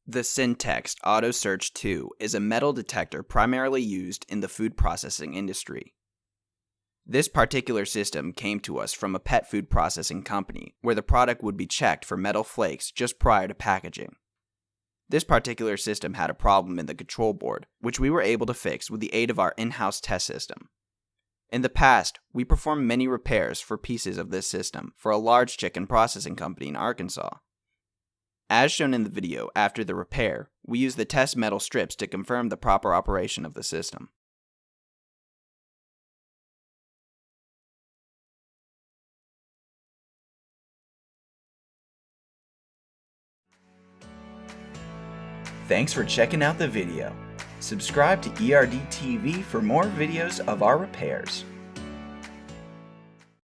The Cintex Autosearch II is a metal detector primarily used in the food processing industry. This particular system came to us from a pet food processing company, where the product would be checked for metal flakes just prior to packaging. This particular system had a problem in the control board, which we were able to fix with the aid of our in-house test system. In the past, we performed many repairs for pieces of this system for a large chicken processing company in Arkansas. As shown in the video, after the repair, we used the test metal strips to confirm the proper operation of the system. Thanks for checking out the video. Subscribe to ERD TV for more videos of our repairs.